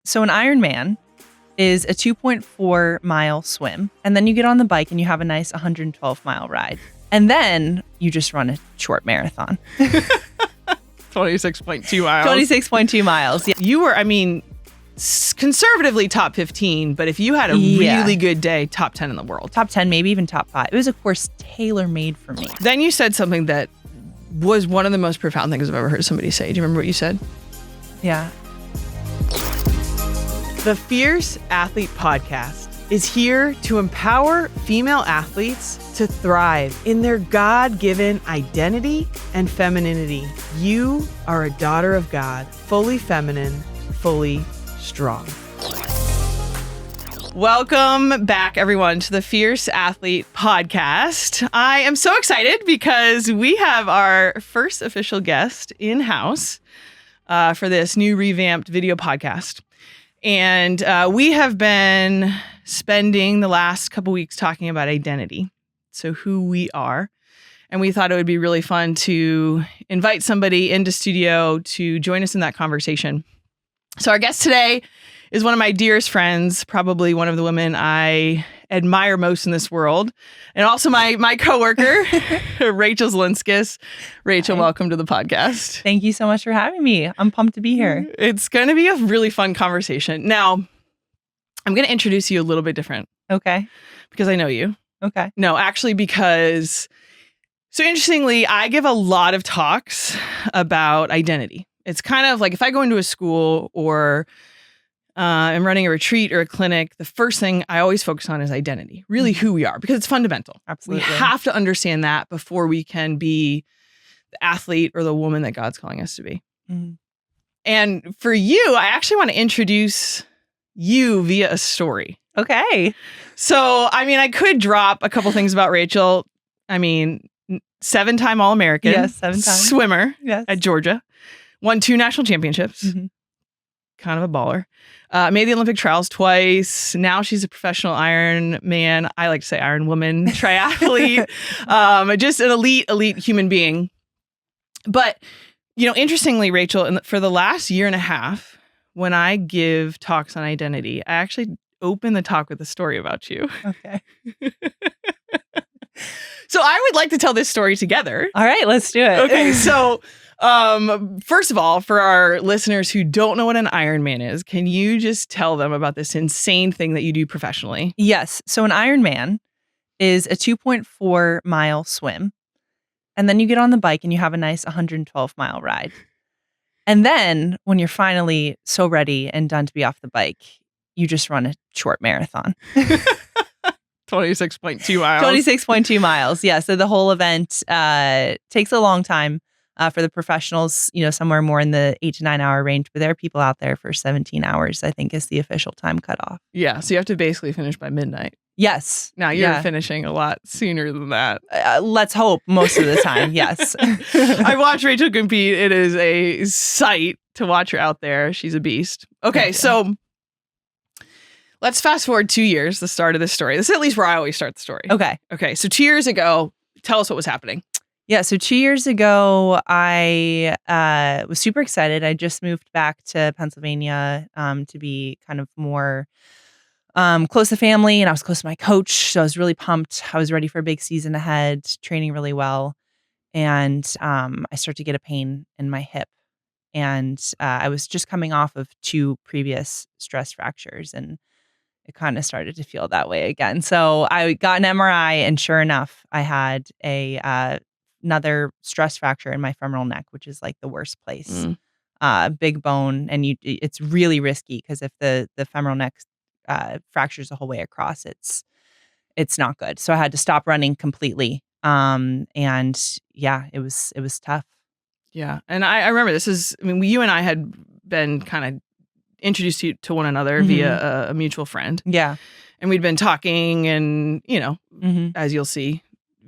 So an Ironman is a 2.4 mile swim. And then you get on the bike and you have a nice 112 mile ride. And then you just run a short marathon. 26.2 miles. 26.2 miles. Yeah. You were, conservatively top 15, but if you had a really good day, top 10 in the world. Top 10, maybe even top 5. It was, of course, tailor-made for me. Then you said something that was one of the most profound things I've ever heard somebody say. Do you remember what you said? Yeah. The Fierce Athlete Podcast is here to empower female athletes to thrive in their God-given identity and femininity. You are a daughter of God, fully feminine, fully strong. Welcome back, everyone, to the Fierce Athlete Podcast. I am so excited because we have our first official guest in-house for this new revamped video podcast. And we have been spending the last couple weeks talking about identity, so who we are. And we thought it would be really fun to invite somebody into studio to join us in that conversation. So our guest today is one of my dearest friends, probably one of the women I admire most in this world, and also my coworker, Rachel Zilinskas. Rachel, Hi. Welcome to the podcast. Thank you so much for having me. I'm pumped to be here. It's going to be a really fun conversation. Now, I'm going to introduce you a little bit different. Okay. Because I know you. Okay. No, actually, because, so interestingly, I give a lot of talks about identity. It's kind of like if I go into a school or I'm running a retreat or a clinic, the first thing I always focus on is identity, really who we are, because it's fundamental. Absolutely. We have to understand that before we can be the athlete or the woman that God's calling us to be. Mm. And for you, I actually want to introduce you via a story. Okay. So, I could drop a couple things about Rachel. 7-time All-American. Yes, 7 times. Swimmer Yes. at Georgia. Won 2 national championships. Mm-hmm. Kind of a baller. Made the Olympic trials twice. Now she's a professional Ironman. I like to say Iron Woman triathlete. Just an elite human being. But, interestingly, Rachel, for the last year and a half, when I give talks on identity, I actually open the talk with a story about you. Okay. So I would like to tell this story together. All right, let's do it. Okay, so first of all, for our listeners who don't know what an Ironman is, can you just tell them about this insane thing that you do professionally? Yes. So an Ironman is a 2.4 mile swim. And then you get on the bike and you have a nice 112 mile ride. And then when you're finally so ready and done to be off the bike, you just run a short marathon. 26.2 miles. 26.2 miles. Yeah. So the whole event takes a long time for the professionals, somewhere more in the 8 to 9 hour range. But there are people out there for 17 hours, I think, is the official time cutoff. Yeah. So you have to basically finish by midnight. Yes. Now you're finishing a lot sooner than that. Let's hope most of the time. Yes. I watched Rachel compete. It is a sight to watch her out there. She's a beast. Okay. So let's fast forward 2 years, the start of this story. This is at least where I always start the story. Okay. So 2 years ago, tell us what was happening. Yeah. So 2 years ago, I was super excited. I just moved back to Pennsylvania to be kind of more close to family, and I was close to my coach. So I was really pumped. I was ready for a big season ahead, training really well. And I started to get a pain in my hip. And I was just coming off of 2 previous stress fractures, and it kind of started to feel that way again. So I got an MRI, and sure enough, I had another stress fracture in my femoral neck, which is like the worst place. Big bone, and it's really risky because if the femoral neck fractures the whole way across, it's not good. So I had to stop running completely. And yeah, it was tough. Yeah. And I remember you and I had been kind of introduced to one another via a mutual friend. Yeah. And we'd been talking, and, as you'll see,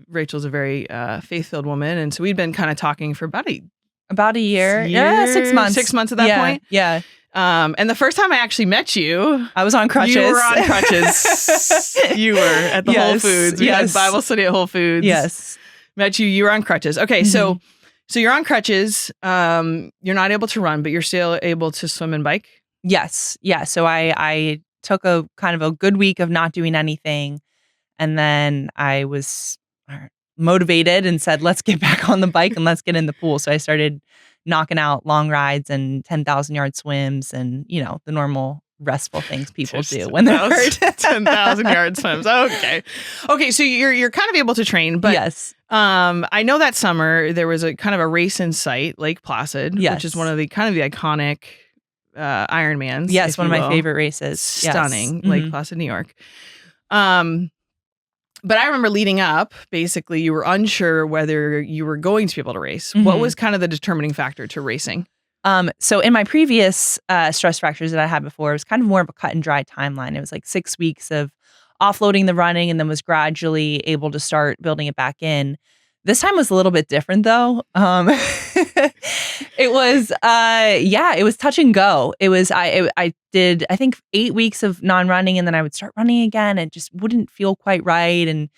Rachel's a very faith-filled woman. And so we'd been kind of talking for about a year. Yeah, 6 months. 6 months at that point. Yeah. And the first time I actually met you, I was on crutches. You were on crutches. You were at the Whole Foods. We had Bible study at Whole Foods. Yes. Met you. You were on crutches. Okay, so you're on crutches. You're not able to run, but you're still able to swim and bike. Yes. Yeah. So I took a kind of a good week of not doing anything. And then I was motivated and said, let's get back on the bike and let's get in the pool. So I started knocking out long rides and 10,000 yard swims and, the normal restful things people do when they're hurt. 10,000 yard swims. Okay. Okay. So you're kind of able to train, but yes. I know that summer there was a kind of a race in sight, Lake Placid, which is one of the kind of the iconic Ironmans. Yes. One of my favorite races. Stunning. Yes. Lake Placid, New York. But I remember leading up, basically, you were unsure whether you were going to be able to race. What was kind of the determining factor to racing? So in my previous stress fractures that I had before, it was kind of more of a cut and dry timeline. It was like 6 weeks of offloading the running and then was gradually able to start building it back in. This time was a little bit different though. It was, it was touch and go. It was, I did, I think 8 weeks of non-running and then I would start running again. It just wouldn't feel quite right. And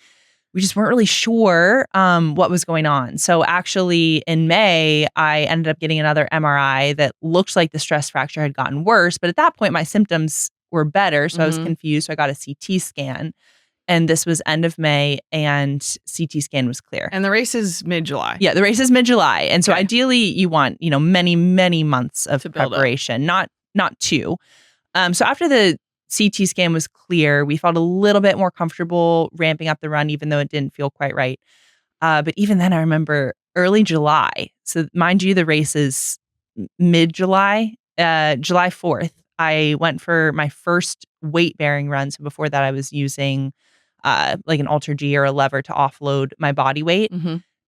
we just weren't really sure what was going on. So actually in May, I ended up getting another MRI that looked like the stress fracture had gotten worse. But at that point, my symptoms were better. So I was confused. So I got a CT scan. And this was end of May and CT scan was clear. And the race is mid-July. Yeah, the race is mid-July. And so ideally you want, many, many months of preparation, not 2. So after the CT scan was clear, we felt a little bit more comfortable ramping up the run, even though it didn't feel quite right. But even then I remember early July. So mind you, the race is mid-July, July 4th. I went for my first weight bearing run. So before that I was using like an Ultra G or a lever to offload my body weight.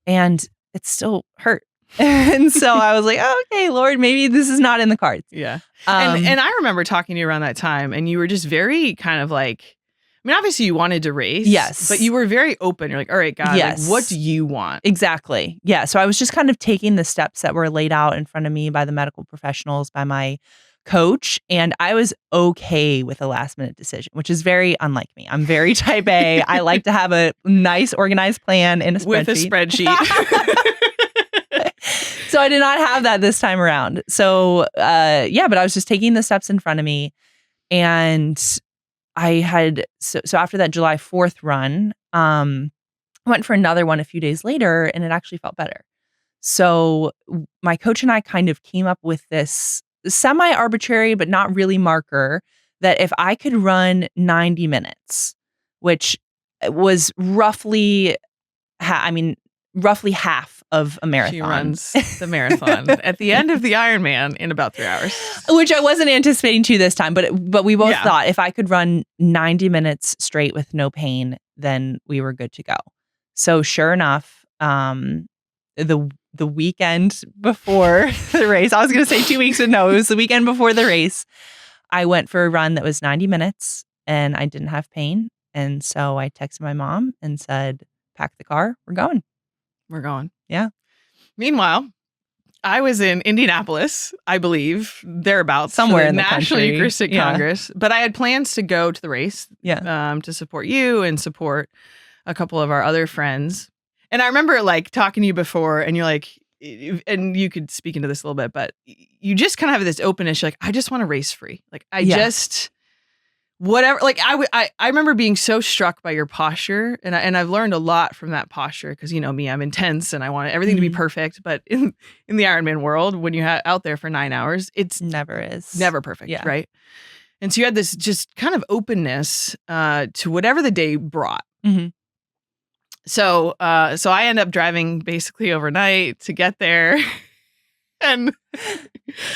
And it still hurt. And so I was like, oh, okay, Lord, maybe this is not in the cards. Yeah. And I remember talking to you around that time and you were just very kind of like, I mean, obviously you wanted to race. Yes. But you were very open. You're like, all right, God, yes. like, what do you want? Exactly. Yeah. So I was just kind of taking the steps that were laid out in front of me by the medical professionals, by my coach, and I was okay with a last minute decision, which is very unlike me. I'm very type A. I like to have a nice organized plan in a spreadsheet. With a spreadsheet. So I did not have that this time around. So but I was just taking the steps in front of me, and I had so after that July 4th run, I went for another one a few days later, and it actually felt better. So my coach and I kind of came up with this semi-arbitrary, but not really marker that if I could run 90 minutes, which was roughly half of a marathon. She runs the marathon at the end of the Ironman in about 3 hours. Which I wasn't anticipating to this time, but we both thought if I could run 90 minutes straight with no pain, then we were good to go. So sure enough, the weekend before the race, I was going to say 2 weeks, but no, it was the weekend before the race. I went for a run that was 90 minutes and I didn't have pain. And so I texted my mom and said, pack the car, we're going. We're going. Yeah. Meanwhile, I was in Indianapolis, I believe, thereabouts. Somewhere in the National country. Eucharistic Congress. But I had plans to go to the race to support you and support a couple of our other friends. And I remember like talking to you before and you're like, and you could speak into this a little bit, but you just kind of have this openness. You're like, I just want to race free. Like just whatever. Like I remember being so struck by your posture and I've learned a lot from that posture because you know me, I'm intense and I want everything to be perfect. But in the Ironman world, when you're out there for 9 hours, it's never perfect. Yeah. Right. And so you had this just kind of openness to whatever the day brought. Mm-hmm. So I end up driving basically overnight to get there and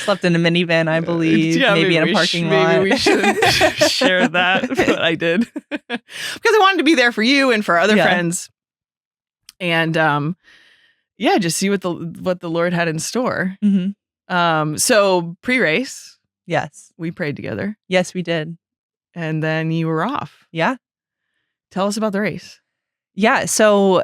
slept in a minivan, I believe, maybe in a parking lot. Maybe we should share that, but I did because I wanted to be there for you and for other friends and just see what the Lord had in store. Mm-hmm. So pre-race, yes, we prayed together. Yes, we did. And then you were off. Yeah. Tell us about the race. Yeah, so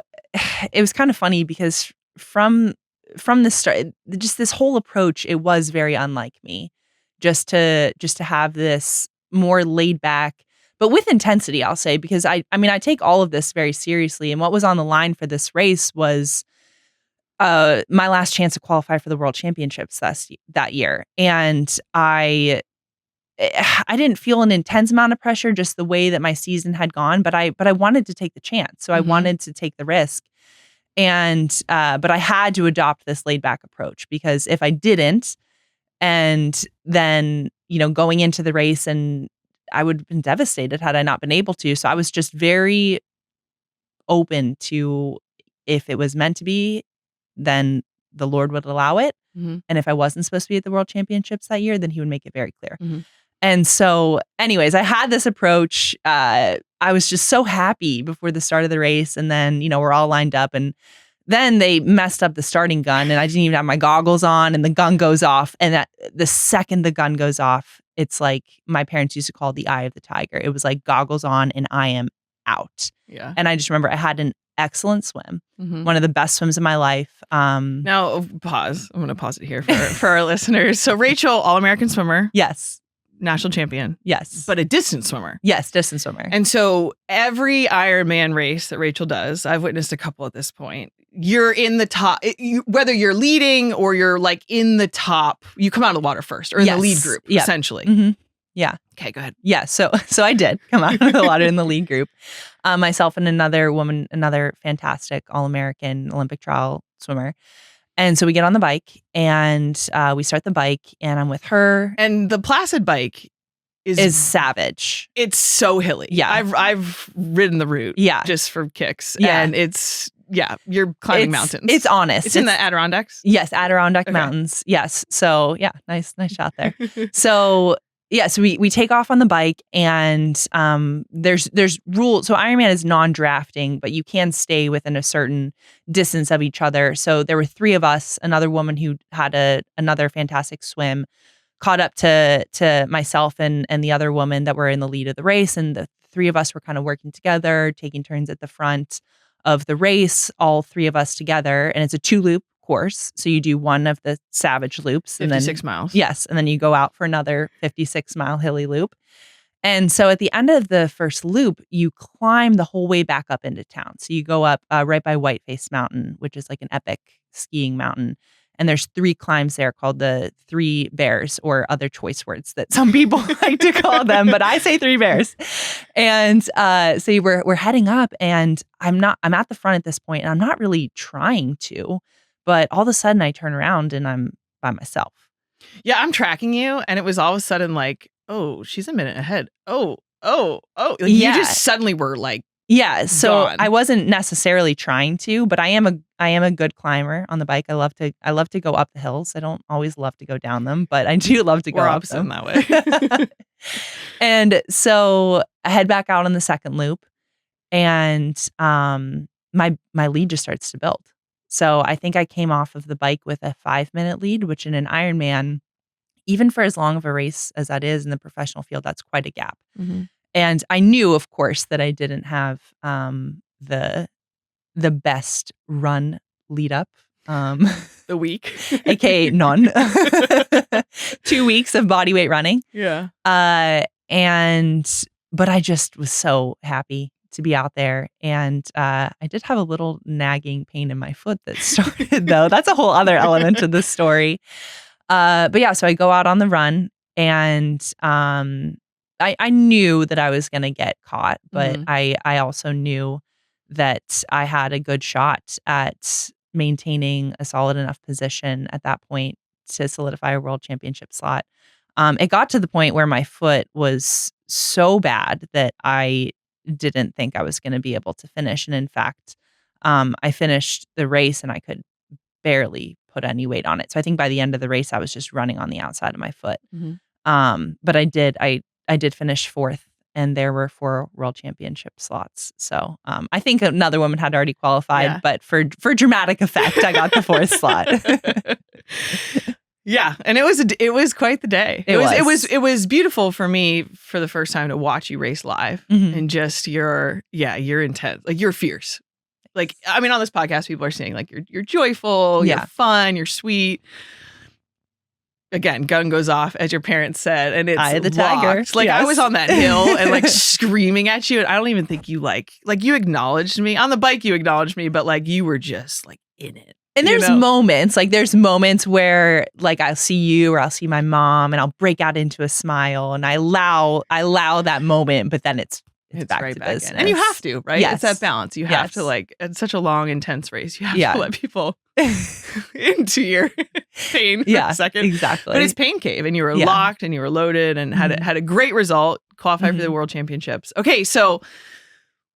it was kind of funny because from the start, just this whole approach, it was very unlike me. Just to have this more laid back, but with intensity, I'll say, because I take all of this very seriously. And what was on the line for this race was my last chance to qualify for the World Championships that year, and I I didn't feel an intense amount of pressure, just the way that my season had gone, but I wanted to take the chance. So I wanted to take the risk. And but I had to adopt this laid back approach, because if I didn't, and then, going into the race, and I would have been devastated had I not been able to. So I was just very open to, if it was meant to be, then the Lord would allow it. And if I wasn't supposed to be at the World Championships that year, then he would make it very clear. And so anyways, I had this approach. I was just so happy before the start of the race. And then, we're all lined up, and then they messed up the starting gun, and I didn't even have my goggles on, and the gun goes off. And the second the gun goes off, it's like my parents used to call the eye of the tiger. It was like goggles on and I am out. Yeah. And I just remember I had an excellent swim, one of the best swims of my life. Now, pause. I'm going to pause it here for our listeners. So Rachel, All-American swimmer. Yes. National champion. Yes. But a distance swimmer. Yes, distance swimmer. And so every Ironman race that Rachel does, I've witnessed a couple at this point, you're in the top, whether you're leading or you're like in the top, you come out of the water first, or in the lead group, essentially. Yeah. Okay, go ahead. Yeah. So I did come out of the water in the lead group. Myself and another woman, another fantastic All-American Olympic trial swimmer. And so we get on the bike, and we start the bike, and I'm with her. And the Placid bike is savage. It's so hilly. Yeah. I've ridden the route. Yeah. Just for kicks. Yeah. And you're climbing mountains. It's honest. It's in the Adirondacks? Yes, Adirondack Mountains. Yes. So yeah, nice shot there. So yeah, so we take off on the bike, and there's rules. So Ironman is non-drafting, but you can stay within a certain distance of each other. So there were 3 of us, another woman who had another fantastic swim, caught up to myself and the other woman that were in the lead of the race, and the 3 of us were kind of working together, taking turns at the front of the race, all 3 of us together, and it's a 2-loop course. So you do one of the savage loops, 56 miles. Yes. And then you go out for another 56-mile hilly loop. And so at the end of the first loop, you climb the whole way back up into town. So you go up right by Whiteface Mountain, which is like an epic skiing mountain. And there's 3 climbs there called the 3 Bears, or other choice words that some people like to call them, but I say 3 Bears. And so we're heading up, and I'm at the front at this point, and I'm not really trying to. But all of a sudden I turn around and I'm by myself. Yeah, I'm tracking you, and it was all of a sudden like, oh, she's a minute ahead. Oh. Like, you just suddenly were like, so gone. I wasn't necessarily trying to, but I am a good climber on the bike. I love to go up the hills. I don't always love to go down them, but I do love to go up them. That way. And so I head back out on the second loop, and my lead just starts to build. So I think I came off of the bike with a 5-minute lead, which in an Ironman, even for as long of a race as that is in the professional field, that's quite a gap. And I knew, of course, that I didn't have the best run lead up. The week. AKA none. 2 weeks of body weight running. Yeah. But I just was so happy to be out there. And I did have a little nagging pain in my foot that started, though. That's a whole other element of the story. But yeah, so I go out on the run, and I knew that I was going to get caught, but I also knew that I had a good shot at maintaining a solid enough position at that point to solidify a world championship slot. It got to the point where my foot was so bad that I didn't think I was going to be able to finish. And in fact, I finished the race and I could barely put any weight on it. So I think by the end of the race, I was just running on the outside of my foot. But I did finish 4th, and there were 4 world championship slots. So I think another woman had already qualified, but for dramatic effect, I got the 4th slot. Yeah, and it was quite the day. It was beautiful for me for the first time to watch you race live, and just you're intense, like you're fierce. Like, I mean, on this podcast, people are saying like you're joyful, you're fun, you're sweet. Again, gun goes off, as your parents said, and it's Eye of the tiger. Like, I was on that hill and like screaming at you, and I don't even think you like you acknowledged me on the bike. You acknowledged me, but like you were just like in it. And there's moments where like I'll see you or I'll see my mom and I'll break out into a smile and I allow that moment, but then it's back right to back business. in. And you have to, right? Yes. It's that balance. You have to like, it's such a long, intense race. You have to let people into your pain for a second. Exactly. But it's pain cave and you were locked and you were loaded and had a great result, qualified for the World Championships. Okay, so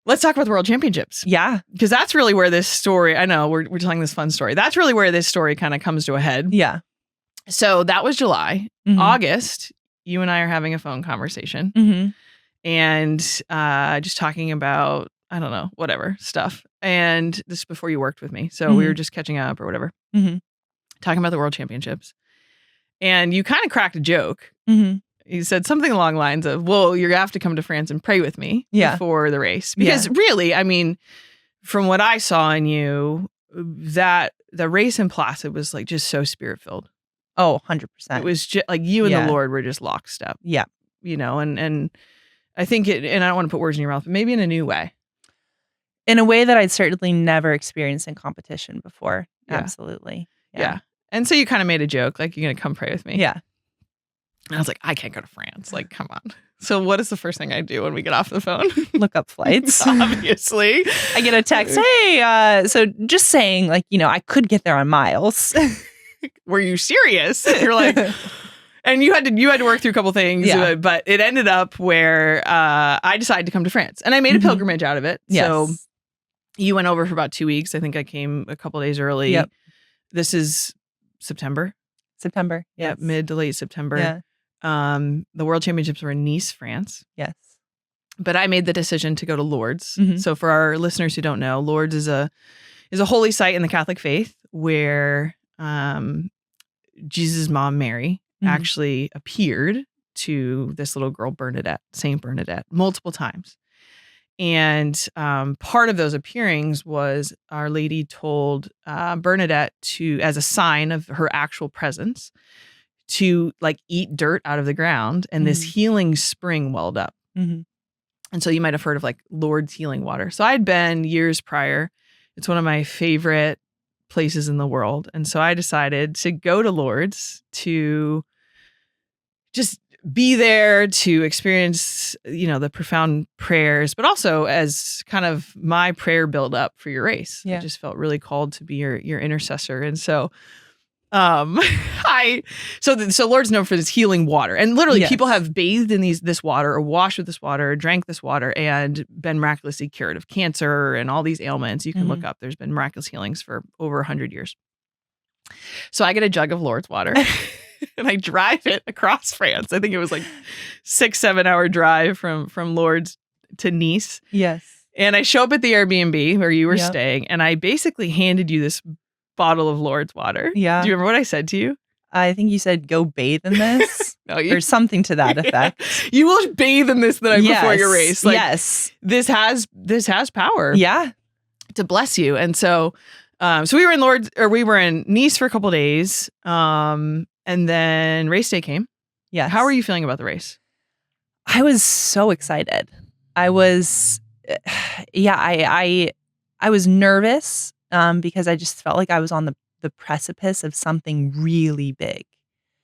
let's talk about the World Championships. Yeah. Because that's really where this story, I know we're telling this fun story. That's really where this story kind of comes to a head. Yeah. So that was July. August, you and I are having a phone conversation and just talking about, I don't know, whatever stuff. And this is before you worked with me. So we were just catching up or whatever, talking about the World Championships. And you kind of cracked a joke. You said something along the lines of, well, you're going to have to come to France and pray with me before the race. Because really, I mean, from what I saw in you, that the race in Placid was like just so spirit-filled. Oh, 100%. It was just like you and the Lord were just lockstep. Yeah. You know, and I think and I don't want to put words in your mouth, but maybe in a new way. In a way that I'd certainly never experienced in competition before. Yeah. Absolutely. Yeah. And so you kind of made a joke, like, you're going to come pray with me. Yeah. And I was like, I can't go to France. Like, come on. So what is the first thing I do when we get off the phone? Look up flights. Obviously. I get a text, hey, so just saying, like, you know, I could get there on miles. Were you serious? You're like, and you had to work through a couple things, but it ended up where I decided to come to France. And I made a pilgrimage out of it. Yes. So you went over for about 2 weeks. I think I came a couple days early. Yep. This is September. Yes. Yeah, mid to late September. Yeah. The World Championships were in Nice, France. Yes. But I made the decision to go to Lourdes. So for our listeners who don't know, Lourdes is a holy site in the Catholic faith where Jesus' mom, Mary, actually appeared to this little girl, Bernadette, Saint Bernadette, multiple times. And part of those appearings was Our Lady told Bernadette to, as a sign of her actual presence, to like eat dirt out of the ground, and this healing spring welled up. And so you might have heard of like Lourdes healing water. So I'd been years prior. It's one of my favorite places in the world. And so I decided to go to Lourdes to just be there, to experience, you know, the profound prayers, but also as kind of my prayer build up for your race. I just felt really called to be your intercessor. And so so Lourdes known for this healing water, and literally people have bathed in this water or washed with this water or drank this water and been miraculously cured of cancer and all these ailments. You can look up, there's been miraculous healings for over 100 years. So I get a jug of Lourdes water and I drive it across France. I think it was like 6-7 hour drive from Lourdes to Nice. Yes. And I show up at the Airbnb where you were staying, and I basically handed you this bottle of Lourdes water. Yeah. Do you remember what I said to you? I think you said, go bathe in this or something to that effect. You will bathe in this the night before your race. Like, this has power. Yeah. To bless you. And so, so we were in Lourdes, or we were in Nice for a couple of days. And then race day came. Yeah. How were you feeling about the race? I was so excited. I was, I was nervous. Because I just felt like I was on the precipice of something really big.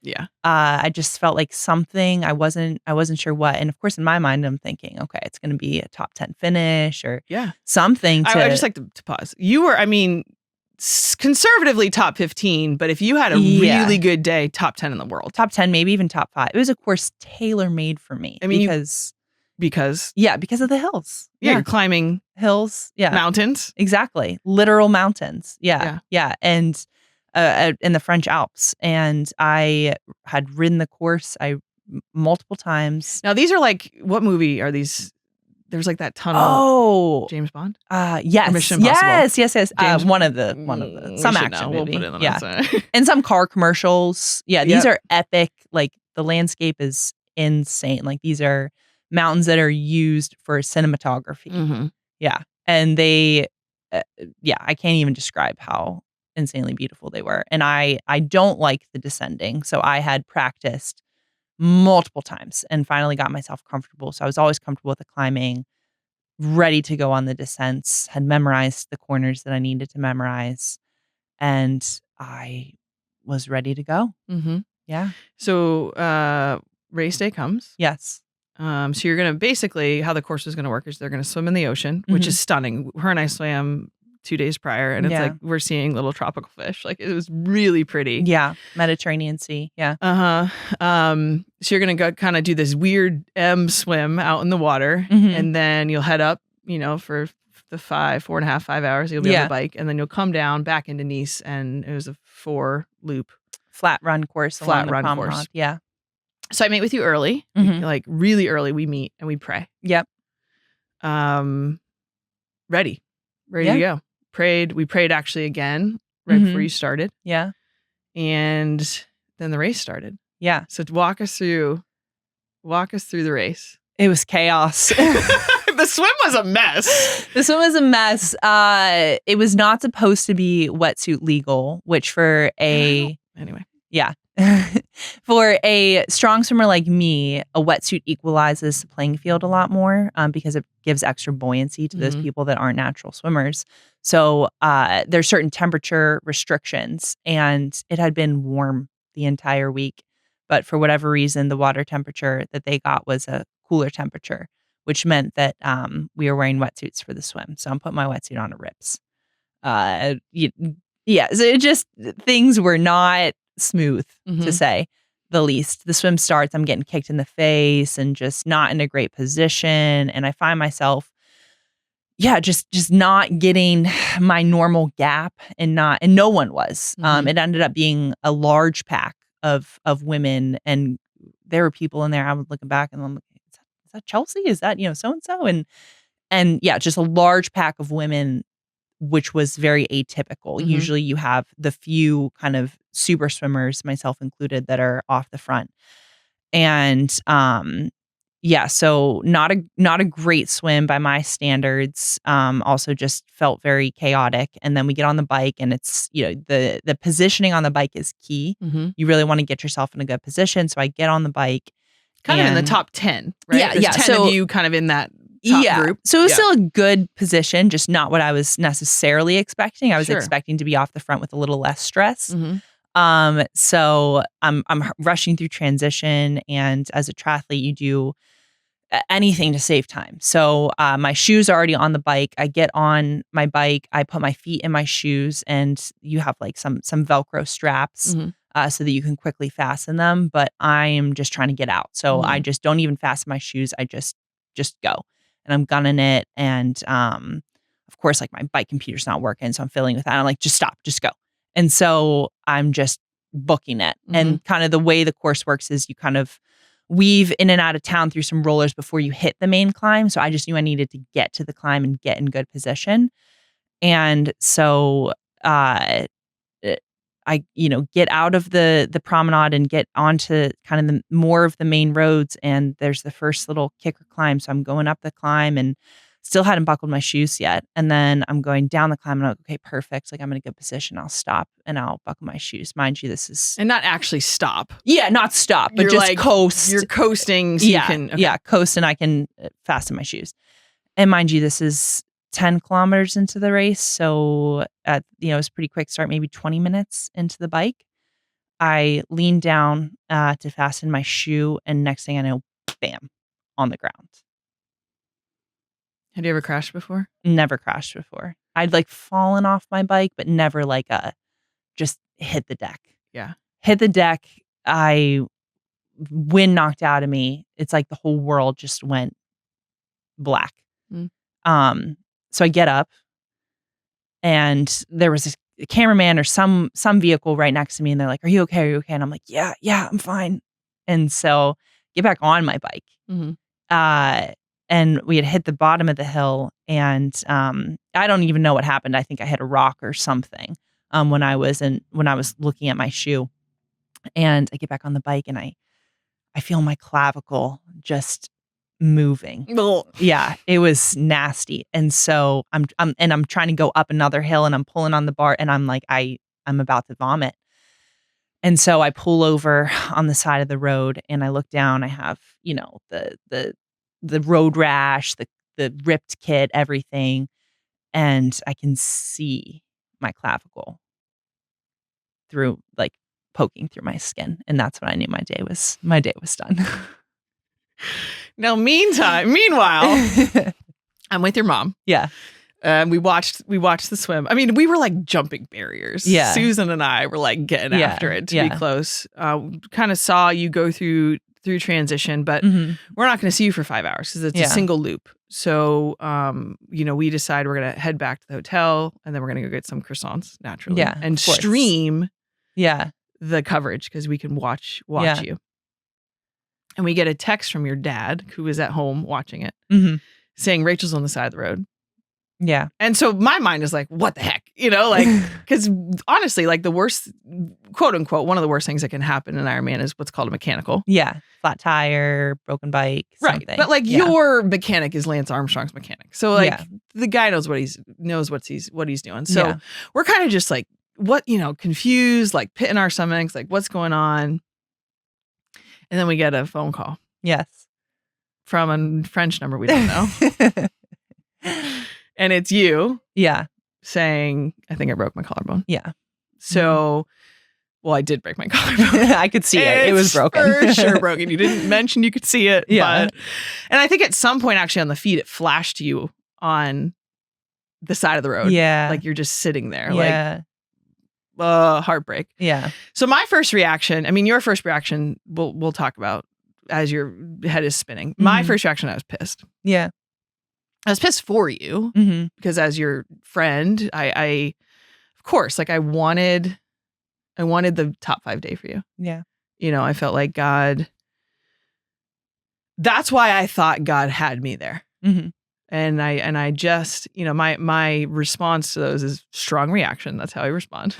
Yeah. I just felt like something, I wasn't sure what. And of course, in my mind, I'm thinking, okay, it's going to be a top 10 finish or something. I just like to pause. You were, I mean, conservatively top 15, but if you had a really good day, top 10 in the world. Top 10, maybe even top 5. It was, of course, tailor-made for me. I mean, because of the hills. Yeah, you're climbing hills. Yeah. Mountains. Exactly. Literal mountains. Yeah. And in the French Alps. And I had ridden the course multiple times. Now, these are like, what movie are these? There's like that tunnel. Oh, James Bond. Yes, Mission Impossible. Yes. One of the some action movie. We'll put it in and some car commercials. Yeah, these are epic. Like the landscape is insane. Like these are mountains that are used for cinematography. Yeah, and they, I can't even describe how insanely beautiful they were. And I don't like the descending, so I had practiced multiple times and finally got myself comfortable. So I was always comfortable with the climbing, ready to go on the descents, had memorized the corners that I needed to memorize. and I was ready to go. Mm-hmm. Yeah. So race day comes. Yes. So you're going to basically, how the course is going to work is they're going to swim in the ocean, which Mhm. is stunning. Her and I swam 2 days prior, and it's Yeah. like we're seeing little tropical fish. Like it was really pretty. Yeah. Mediterranean Sea. Yeah. So you're going to go kind of do this weird M swim out in the water, Mhm. and then you'll head up, for the 4.5, 5 hours. You'll be on the bike, and then you'll come down back into Nice, and it was a 4-loop Flat run course along flat the run promenade. course. Yeah. So I meet with you early, Mhm. like really early. We meet and we pray. Yep. Ready Yeah. to go. We prayed actually again right before Mhm. you started, Yeah. and then the race started. Yeah. So walk us through the race. It was chaos. The swim was a mess. This one was a mess. It was not supposed to be wetsuit legal, which for a Anyway. yeah. For a strong swimmer like me, a wetsuit equalizes the playing field a lot more because it gives extra buoyancy to those Mhm. people that aren't natural swimmers. So there's certain temperature restrictions, and it had been warm the entire week. But for whatever reason, the water temperature that they got was a cooler temperature, which meant that we were wearing wetsuits for the swim. So I'm putting my wetsuit on at rips. Yeah, so it just things were not smooth to Mhm. say the least. The swim starts, I'm getting kicked in the face and just not in a great position, and I find myself just not getting my normal gap and no one was. Mhm. It ended up being a large pack of women, and there were people in there. I was looking back and I'm like, is that Chelsea? Is that, so and so? And yeah, just a large pack of women, which was very atypical. Mhm. Usually you have the few kind of super swimmers, myself included, that are off the front. And yeah, so not a great swim by my standards. Also just felt very chaotic. And then we get on the bike, and it's, the positioning on the bike is key. Mhm. You really want to get yourself in a good position. So I get on the bike. Kind of in the and- top 10, right? Yeah, There's yeah, 10 so- of you kind of in that top group. So it was Yeah. still a good position, just not what I was necessarily expecting. I was Sure. expecting to be off the front with a little less stress. Mhm. So I'm rushing through transition, and as a triathlete, you do anything to save time. So my shoes are already on the bike. I get on my bike, I put my feet in my shoes, and you have like some Velcro straps. Mhm. So that you can quickly fasten them, but I am just trying to get out. So I Mhm. just don't even fasten my shoes. I just go, and I'm gunning it. And of course, like my bike computer's not working, so I'm fiddling with that. I'm like, just stop, just go. And so I'm just booking it. And kind of the way the course works is you kind of weave in and out of town through some rollers before you hit the main climb. So I just knew I needed to get to the climb and get in good position. And so uh I, get out of the promenade and get onto kind of the more of the main roads, and there's the first little kicker climb. So I'm going up the climb and still hadn't buckled my shoes yet. And then I'm going down the climb, and I'm like, okay, perfect. Like I'm in a good position. I'll stop and I'll buckle my shoes. Mind you, this is And not actually stop. not stop, but You're just like- coast. You're coasting so you can Coast, and I can fasten my shoes. And mind you, this is 10 kilometers into the race. So it was a pretty quick start, maybe 20 minutes into the bike. I leaned down to fasten my shoe, and next thing I know, bam, on the ground. Have you ever crashed before? Never crashed before. I'd like fallen off my bike, but never like just hit the deck. Yeah. Hit the deck. Wind knocked out of me. It's like the whole world just went black. Mm. So I get up, and there was a cameraman or some vehicle right next to me, and they're like, "Are you okay? Are you okay?" And I'm like, "Yeah, I'm fine." And so get back on my bike. Mhm. And we had hit the bottom of the hill, and I don't even know what happened. I think I hit a rock or something when I was looking at my shoe. And I get back on the bike, and I feel my clavicle just moving. Ugh. Yeah, it was nasty. And so I'm trying to go up another hill, and I'm pulling on the bar, and I'm like, I'm about to vomit. And so I pull over on the side of the road, and I look down. I have, the road rash, the ripped kit, everything, and I can see my clavicle. through like poking through my skin. And that's when I knew my day was done. Now, meanwhile, I'm with your mom. Yeah. We watched the swim. I mean, we were like jumping barriers. Yeah. Susan and I were like getting after it to be close. Kind of saw you go through transition, but we're not going to see you for 5 hours because it's a single loop. So, we decide we're going to head back to the hotel and then we're going to go get some croissants naturally and stream the coverage because we can watch you. And we get a text from your dad who was at home watching it saying Rachel's on the side of the road. Yeah. And so my mind is like, what the heck? Because honestly, like the worst, quote unquote, one of the worst things that can happen in Ironman is what's called a mechanical. Yeah. Flat tire, broken bike, something. Right. But like your mechanic is Lance Armstrong's mechanic. So like the guy knows what he's doing. So we're kind of just like, confused, like pit in our stomachs, like what's going on? And then we get a phone call. Yes. From a French number we don't know. And it's you. Yeah. Saying, I think I broke my collarbone. Yeah. So, well, I did break my collarbone. I could see it. It was broken. For sure broken. You didn't mention you could see it. Yeah. And I think at some point actually on the feed, it flashed to you on the side of the road. Yeah. Like you're just sitting there. Yeah. Like, heartbreak. Yeah. So my first reaction, I mean, your first reaction, we'll talk about as your head is spinning. My first reaction, I was pissed. Yeah. I was pissed for you because as your friend, I of course, like I wanted the top 5 day for you. Yeah. I felt like God, that's why I thought God had me there. And I just, my response to those is strong reaction. That's how I respond.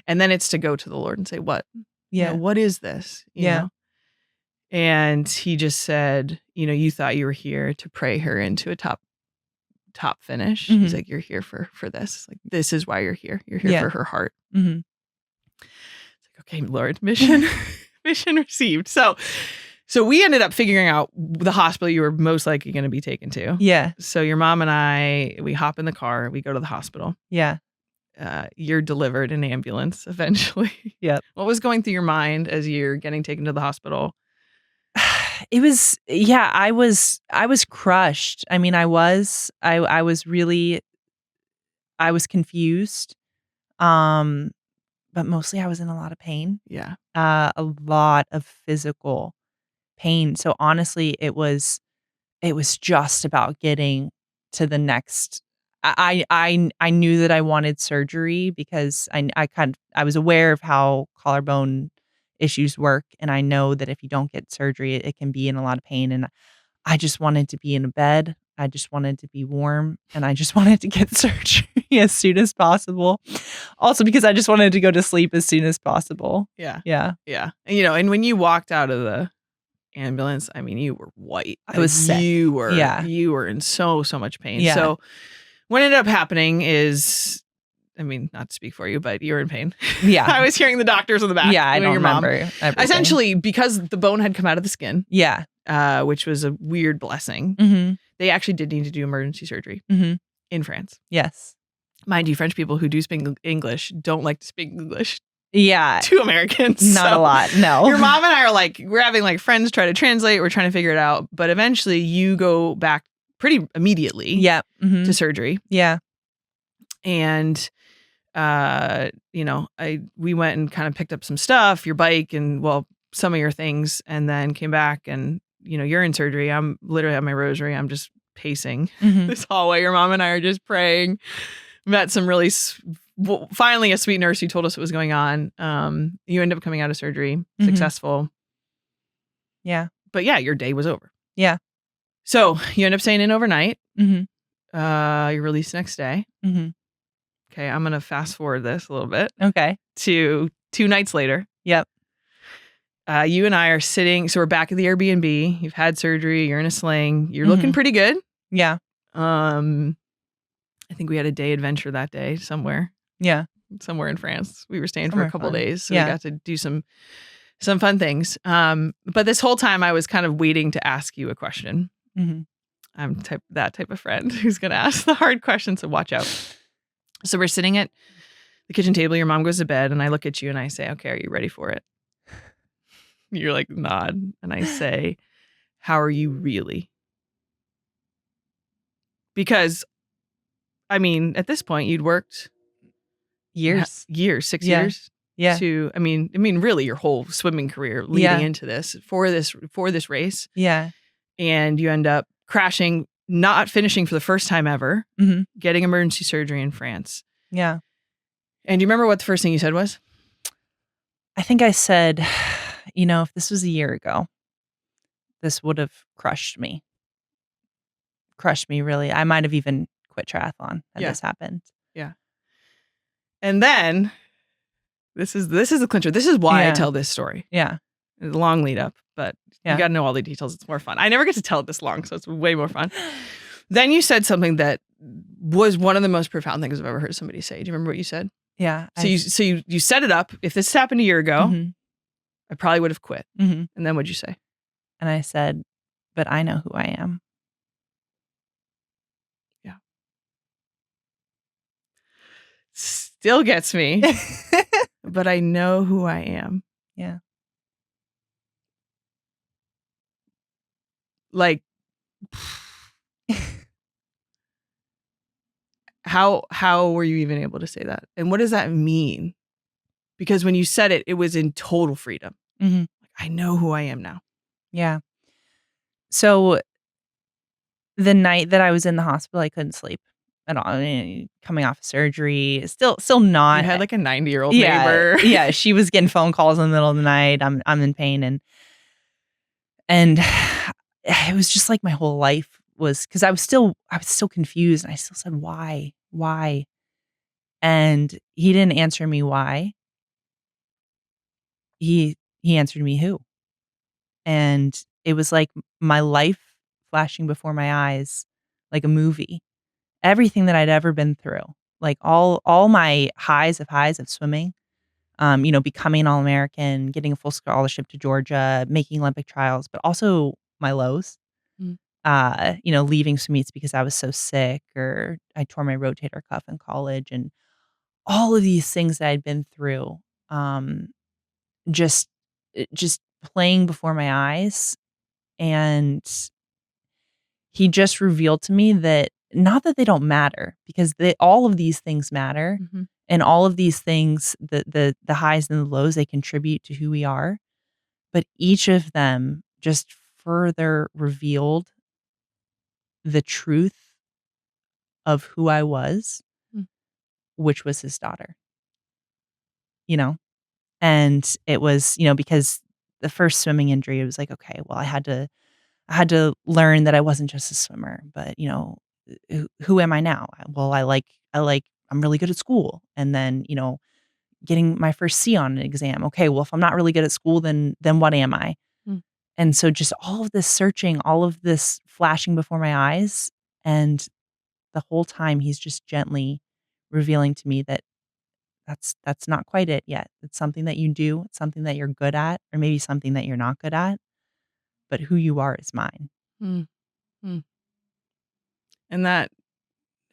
And then it's to go to the Lord and say, what? Yeah. What is this? You know? And he just said, you thought you were here to pray her into a top finish. He's like, you're here for this. Like, this is why you're here. You're here for her heart. It's like, okay, Lord, mission received. So we ended up figuring out the hospital you were most likely going to be taken to. Yeah. So your mom and I, we hop in the car, we go to the hospital. Yeah. You're delivered in ambulance eventually. Yeah. What was going through your mind as you're getting taken to the hospital? It was, I was crushed. I mean, I was confused. But mostly I was in a lot of pain. Yeah. A lot of physical pain. So honestly, it was just about getting to the next. I knew that I wanted surgery because I was aware of how collarbone issues work, and I know that if you don't get surgery, it can be in a lot of pain. And I just wanted to be in a bed. I just wanted to be warm, and I just wanted to get surgery as soon as possible. Also, because I just wanted to go to sleep as soon as possible. Yeah. Yeah. Yeah. And when you walked out of the ambulance, I mean, you were white. I was sick. You were in so much pain. Yeah. So what ended up happening is, I mean, not to speak for you, but you were in pain. Yeah. I was hearing the doctors in the back. Yeah, I don't your mom. remember everything. Essentially, because the bone had come out of the skin. Yeah. Which was a weird blessing. They actually did need to do emergency surgery in France. Yes. Mind you, French people who do speak English don't like to speak English. Yeah. To Americans. Not a lot. No. Your mom and I are like, we're having like friends try to translate. We're trying to figure it out. But eventually you go back pretty immediately to surgery. Yeah. And, we went and kind of picked up some stuff, your bike and some of your things, and then came back and, you're in surgery. I'm literally at my rosary. I'm just pacing this hallway. Your mom and I are just praying. Met some really, finally a sweet nurse who told us what was going on. You end up coming out of surgery, successful. Yeah. But yeah, your day was over. Yeah. So you end up staying in overnight. You're released the next day. Okay, I'm going to fast forward this a little bit. Okay. To 2 nights later. Yep. You and I are sitting, so we're back at the Airbnb. You've had surgery. You're in a sling. You're looking pretty good. Yeah. I think we had a day adventure that day somewhere. Yeah. Somewhere in France. We were staying for a couple of days. So we got to do some fun things. But this whole time I was kind of waiting to ask you a question. I'm that type of friend who's going to ask the hard questions, so watch out. So we're sitting at the kitchen table, your mom goes to bed, and I look at you and I say, okay, are you ready for it? You're like, nod. And I say, how are you really? Because, I mean, at this point, you'd worked Years. 6 Yeah. years. Yeah. I mean, really your whole swimming career leading Yeah. into this for this race. Yeah. And you end up crashing, not finishing for the first time ever, Mhm. getting emergency surgery in France. Yeah. And do you remember what the first thing you said was? I think I said, if this was a year ago, this would have crushed me. Crushed me, really. I might have even quit triathlon had Yeah. this happened. Yeah. And then this is the clincher. This is why I Yeah. tell this story. Yeah. It's a long lead up, but Yeah. you got to know all the details. It's more fun. I never get to tell it this long, so it's way more fun. Then you said something that was one of the most profound things I've ever heard somebody say. Do you remember what you said? Yeah. So you set it up. If this happened a year ago, Mhm. I probably would have quit. Mhm. And then what'd you say? And I said, but I know who I am. Yeah. Still gets me, but I know who I am. Yeah. Like, how were you even able to say that? And what does that mean? Because when you said it, it was in total freedom. Mhm. I know who I am now. Yeah. So the night that I was in the hospital, I couldn't sleep at all. I mean, coming off of surgery, still not. You had like a 90-year-old Yeah, neighbor. yeah. She was getting phone calls in the middle of the night. I'm in pain, and it was just like my whole life was, because I was still confused, and I still said, why, and he didn't answer me why. He answered me who, and it was like my life flashing before my eyes, like a movie. Everything that I'd ever been through, like all my highs of swimming, becoming an All-American, getting a full scholarship to Georgia, making Olympic trials, but also my lows. Mm. Leaving swim meets because I was so sick, or I tore my rotator cuff in college, and all of these things that I'd been through, um, just playing before my eyes, and he just revealed to me that, not that they don't matter, because all of these things matter, Mhm. and all of these things, the highs and the lows, they contribute to who we are, but each of them just further revealed the truth of who I was, Mm. which was his daughter. You know? And it was, because the first swimming injury, it was like, okay, well, I had to learn that I wasn't just a swimmer, but, who am I now? Well, I'm really good at school. And then, getting my first C on an exam. Okay, well, if I'm not really good at school, then what am I? Mm. And so just all of this searching, all of this flashing before my eyes, and the whole time he's just gently revealing to me that that's not quite it yet. It's something that you do, it's something that you're good at, or maybe something that you're not good at, but who you are is mine. Mm. Mm. And that,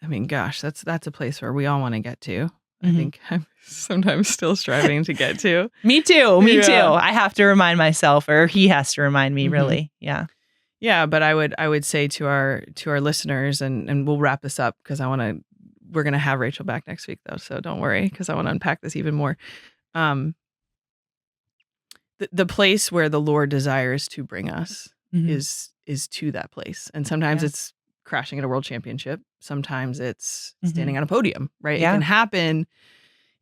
I mean, gosh, that's a place where we all want to get to. I Mhm. think I'm sometimes still striving to get to. Me too. Me Yeah. too. I have to remind myself, or he has to remind me, Mhm. really. Yeah. Yeah, but I would say to our listeners, and we'll wrap this up because we're gonna have Rachel back next week though, so don't worry, because I want to unpack this even more. The place where the Lord desires to bring us Mhm. is to that place, and sometimes Yeah. it's crashing at a world championship, sometimes it's Mhm. standing on a podium, right? Yeah. It can happen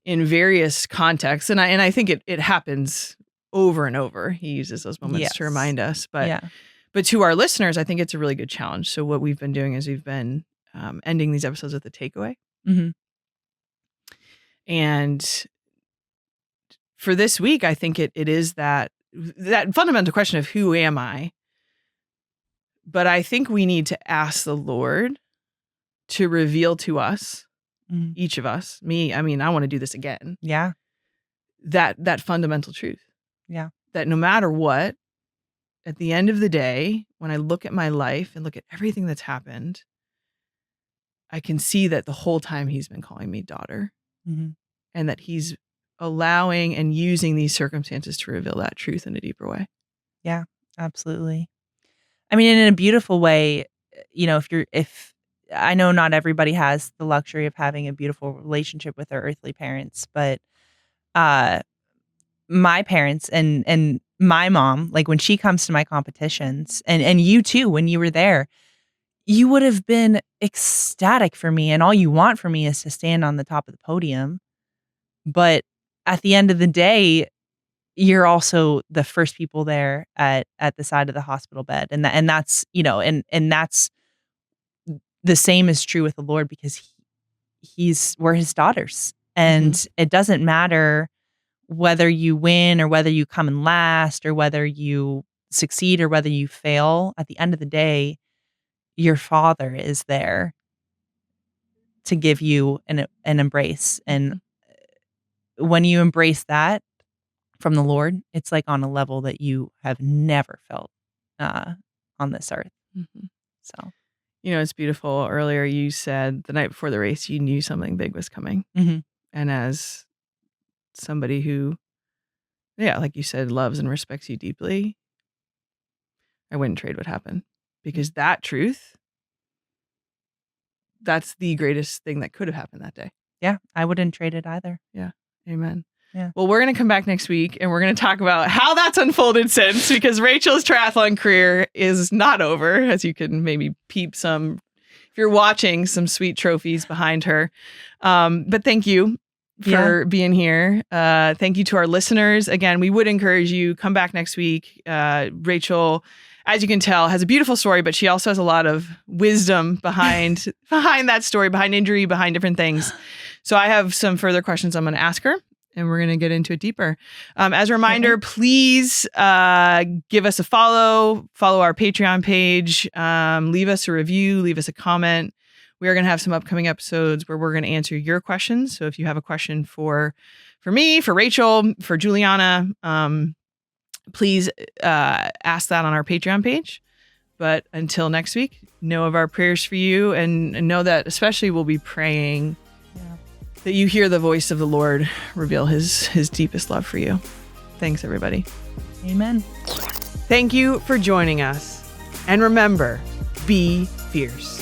in various contexts, and I think it happens over and over. He uses those moments to Yes. remind us, but Yeah. to our listeners, I think it's a really good challenge. So what we've been doing is we've been ending these episodes with a takeaway. Mhm. And for this week, I think it is that fundamental question of who am I? But I think we need to ask the Lord to reveal to us, Mhm. each of us, me, I mean, I want to do this again, Yeah. that fundamental truth. Yeah. That no matter what, at the end of the day, when I look at my life and look at everything that's happened, I can see that the whole time he's been calling me daughter. Mhm. and that he's allowing and using these circumstances to reveal that truth in a deeper way. Yeah, absolutely. I mean, in a beautiful way, if I know not everybody has the luxury of having a beautiful relationship with their earthly parents, but uh my parents and my mom, like when she comes to my competitions and you too, when you were there, you would have been ecstatic for me and all you want for me is to stand on the top of the podium. But at the end of the day, you're also the first people there at the side of the hospital bed. And that's, and that's the same is true with the Lord because we're his daughters. And it doesn't matter whether you win or whether you come in last or whether you succeed or whether you fail. At the end of the day, your father is there to give you an embrace. And when you embrace that from the Lord, it's like on a level that you have never felt on this earth. Mm-hmm. So, it's beautiful. Earlier, you said the night before the race, you knew something big was coming. mm-hmm. And as somebody who, like you said, loves and respects you deeply, I wouldn't trade what happened because that truth, that's the greatest thing that could have happened that day. Yeah, I wouldn't trade it either. Yeah. Amen. Yeah. Well, we're going to come back next week and we're going to talk about how that's unfolded since, because Rachel's triathlon career is not over, as you can maybe peep some, if you're watching, some sweet trophies behind her. But thank you for being here. Thank you to our listeners. Again, we would encourage you, come back next week. Rachel, as you can tell, has a beautiful story, but she also has a lot of wisdom behind that story, behind injury, behind different things. So I have some further questions I'm going to ask her, and we're going to get into it deeper. As a reminder, please give us a follow our Patreon page, leave us a review, leave us a comment. We are going to have some upcoming episodes where we're going to answer your questions. So if you have a question for me, for Rachel, for Juliana, please ask that on our Patreon page. But until next week, know of our prayers for you, and know that especially we'll be praying that you hear the voice of the Lord reveal his deepest love for you. Thanks, everybody. Amen. Thank you for joining us. And remember, be fierce.